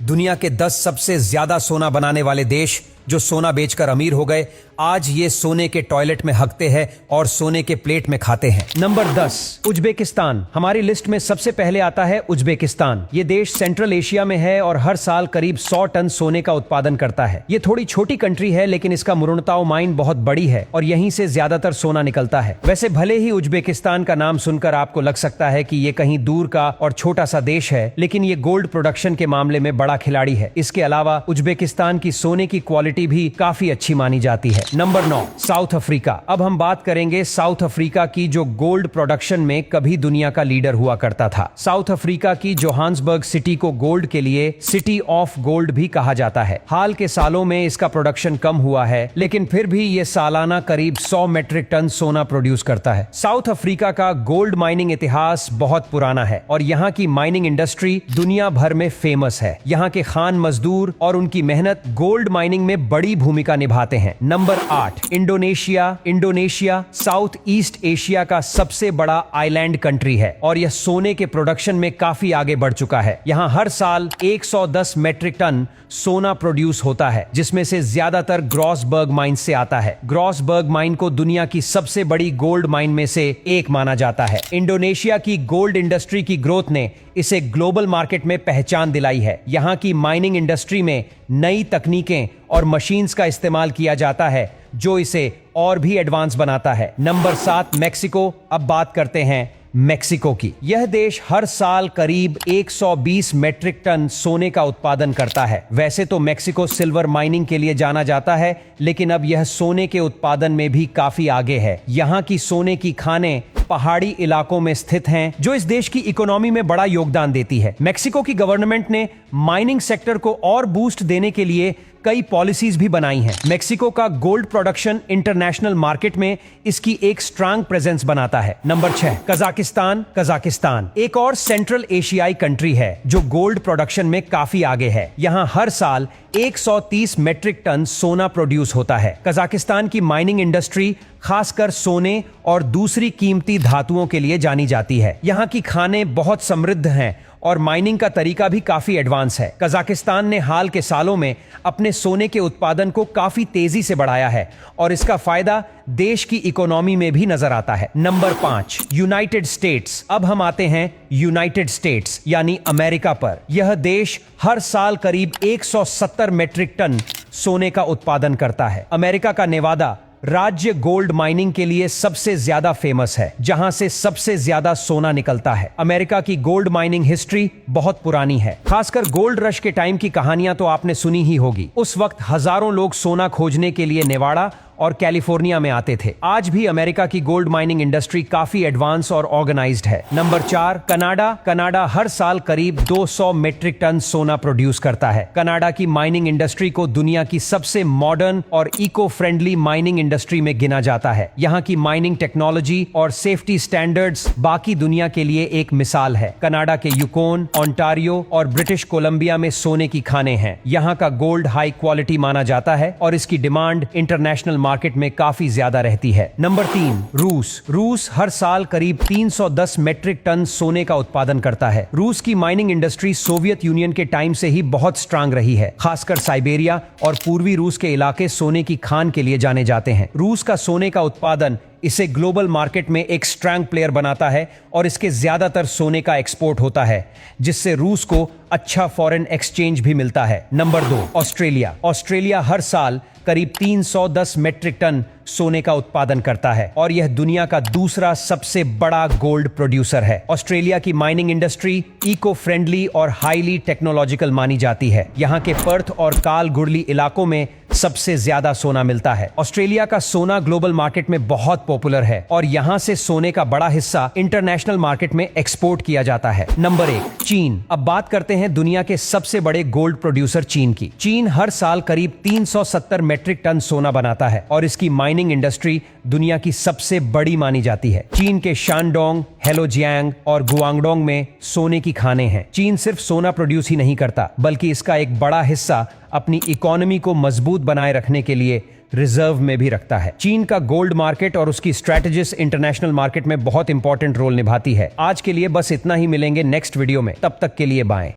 दुनिया के 10 सबसे ज्यादा सोना बनाने वाले देश जो सोना बेचकर अमीर हो गए, आज ये सोने के टॉयलेट में हकते हैं और सोने के प्लेट में खाते हैं। Number 10, Uzbekistan. हमारी लिस्ट में सबसे पहले आता है उज्बेकिस्तान। ये देश सेंट्रल एशिया में है और हर साल करीब 100 टन सोने का उत्पादन करता है। ये थोड़ी छोटी कंट्री है, लेकिन इसका मुरुणताओ माइन बहुत बड़ी है और यहीं से ज्यादातर सोना निकलता है। वैसे भले ही उज्बेकिस्तान का नाम सुनकर आपको लग सकता है कि ये कहीं दूर का और छोटा सा देश है, लेकिन ये गोल्ड प्रोडक्शन के मामले में बड़ा खिलाड़ी है। इसके अलावा उज्बेकिस्तान की सोने की क्वालिटी भी काफी अच्छी मानी जाती है। Number 9, south Africa. अब हम बात करेंगे साउथ अफ्रीका की, जो गोल्ड प्रोडक्शन में कभी दुनिया का लीडर हुआ करता था। साउथ अफ्रीका की जोहान्सबर्ग सिटी को गोल्ड के लिए सिटी ऑफ गोल्ड भी कहा जाता है। हाल के सालों में इसका प्रोडक्शन कम हुआ है, लेकिन फिर भी ये सालाना करीब 100 मेट्रिक टन सोना प्रोड्यूस करता है। साउथ अफ्रीका का गोल्ड माइनिंग इतिहास बहुत पुराना है और यहाँ की माइनिंग इंडस्ट्री दुनिया भर में फेमस है। यहाँ के खान मजदूर और उनकी मेहनत गोल्ड माइनिंग में बड़ी भूमिका निभाते हैं। Number 8, Indonesia. Indonesia south east Asia का सबसे बड़ा आइलैंड कंट्री है और यह सोने के प्रोडक्शन में काफी आगे बढ़ चुका है। यहाँ हर साल 110 मेट्रिक टन सोना प्रोड्यूस होता है, जिसमें से ज्यादातर ग्रॉसबर्ग माइन से आता है। ग्रॉसबर्ग माइन को दुनिया की सबसे बड़ी गोल्ड माइन में से एक माना जाता है। इंडोनेशिया की गोल्ड इंडस्ट्री की ग्रोथ ने इसे ग्लोबल मार्केट में पहचान दिलाई है। यहाँ की माइनिंग इंडस्ट्री में नई तकनीकें और मशीन्स का इस्तेमाल किया जाता है, जो इसे और भी एडवांस बनाता है। Number 7, Mexico. अब बात करते हैं मेक्सिको की। यह देश हर साल करीब 120 मेट्रिक टन सोने का उत्पादन करता है। वैसे तो मेक्सिको सिल्वर माइनिंग के लिए जाना जाता है, लेकिन अब यह सोने के उत्पादन में भी काफी आगे है। यहाँ की सोने की खानें पहाड़ी इलाकों में स्थित हैं, जो इस देश की इकोनॉमी में बड़ा योगदान देती है। मेक्सिको की गवर्नमेंट ने माइनिंग सेक्टर को और बूस्ट देने के लिए कई पॉलिसीज भी बनाई हैं। मेक्सिको का गोल्ड प्रोडक्शन इंटरनेशनल मार्केट में इसकी एक स्ट्रांग प्रेजेंस बनाता है। Number 6, Kazakhstan. कजाकिस्तान एक और सेंट्रल एशियाई कंट्री है जो गोल्ड प्रोडक्शन में काफी आगे है। यहाँ हर साल 130 मेट्रिक टन सोना प्रोड्यूस होता है। कजाकिस्तान की माइनिंग इंडस्ट्री खासकर सोने और दूसरी कीमती धातुओं के लिए जानी जाती है। यहाँ की खानें बहुत समृद्ध हैं और माइनिंग का तरीका भी काफी एडवांस है। कजाकिस्तान ने हाल के सालों में अपने सोने के उत्पादन को काफी तेजी से बढ़ाया है और इसका फायदा देश की इकोनॉमी में भी नजर आता है। Number 5, United states. अब हम आते हैं यूनाइटेड स्टेट्स यानी अमेरिका पर। यह देश हर साल करीब 170 मेट्रिक टन सोने का उत्पादन करता है। अमेरिका का नेवादा राज्य गोल्ड माइनिंग के लिए सबसे ज्यादा फेमस है, जहां से सबसे ज्यादा सोना निकलता है। अमेरिका की गोल्ड माइनिंग हिस्ट्री बहुत पुरानी है। खासकर गोल्ड रश के टाइम की कहानियां तो आपने सुनी ही होगी। उस वक्त हजारों लोग सोना खोजने के लिए नेवाडा और कैलिफोर्निया में आते थे। आज भी अमेरिका की गोल्ड माइनिंग इंडस्ट्री काफी एडवांस और ऑर्गेनाइज्ड है। Number 4, Canada. कनाडा हर साल करीब 200 मेट्रिक टन सोना प्रोड्यूस करता है। कनाडा की माइनिंग इंडस्ट्री को दुनिया की सबसे मॉडर्न और इको फ्रेंडली माइनिंग इंडस्ट्री में गिना जाता है। यहाँ की माइनिंग टेक्नोलॉजी और सेफ्टी स्टैंडर्ड्स बाकी दुनिया के लिए एक मिसाल है। कनाडा के यूकोन, ओंटारियो और ब्रिटिश कोलंबिया में सोने की खानें हैं। यहाँ का गोल्ड हाई क्वालिटी माना जाता है और इसकी डिमांड इंटरनेशनल मार्केट में काफी ज्यादा रहती है। नंबर 3, रूस। रूस हर साल करीब 310 मेट्रिक टन सोने का उत्पादन करता है। रूस की माइनिंग इंडस्ट्री सोवियत यूनियन के टाइम से ही बहुत स्ट्रांग रही है। खासकर साइबेरिया और पूर्वी रूस के इलाके सोने की खान के लिए जाने जाते हैं। रूस का सोने का उत्पादन इसे ग्लोबल मार्केट में एक स्ट्रांग प्लेयर बनाता है और इसके ज्यादातर सोने का एक्सपोर्ट होता है, जिससे रूस को अच्छा फॉरेन एक्सचेंज भी मिलता है। Number 2, Australia. ऑस्ट्रेलिया हर साल करीब 310 मेट्रिक टन सोने का उत्पादन करता है और यह दुनिया का दूसरा सबसे बड़ा गोल्ड प्रोड्यूसर है। ऑस्ट्रेलिया की माइनिंग इंडस्ट्री इको फ्रेंडली और हाईली टेक्नोलॉजिकल मानी जाती है। यहाँ के पर्थ और कालगुडली इलाकों में सबसे ज्यादा सोना मिलता है। ऑस्ट्रेलिया का सोना ग्लोबल मार्केट में बहुत पॉपुलर है और यहाँ से सोने का बड़ा हिस्सा इंटरनेशनल मार्केट में एक्सपोर्ट किया जाता है। नंबर 1, चीन। अब बात करते हैं दुनिया के सबसे बड़े गोल्ड प्रोड्यूसर चीन की। चीन हर साल करीब 370 मेट्रिक टन सोना बनाता है और इसकी माइनिंग इंडस्ट्री दुनिया की सबसे बड़ी मानी जाती है। चीन के शानडोंग, हेलोजियांग और गुआंगडोंग में सोने की खानें हैं। चीन सिर्फ सोना प्रोड्यूस ही नहीं करता, बल्कि इसका एक बड़ा हिस्सा अपनी इकोनॉमी को मजबूत बनाए रखने के लिए रिजर्व में भी रखता है। चीन का गोल्ड मार्केट और उसकी स्ट्रेटजीज इंटरनेशनल मार्केट में बहुत इंपॉर्टेंट रोल निभाती है। आज के लिए बस इतना ही, मिलेंगे नेक्स्ट वीडियो में, तब तक के लिए बाय।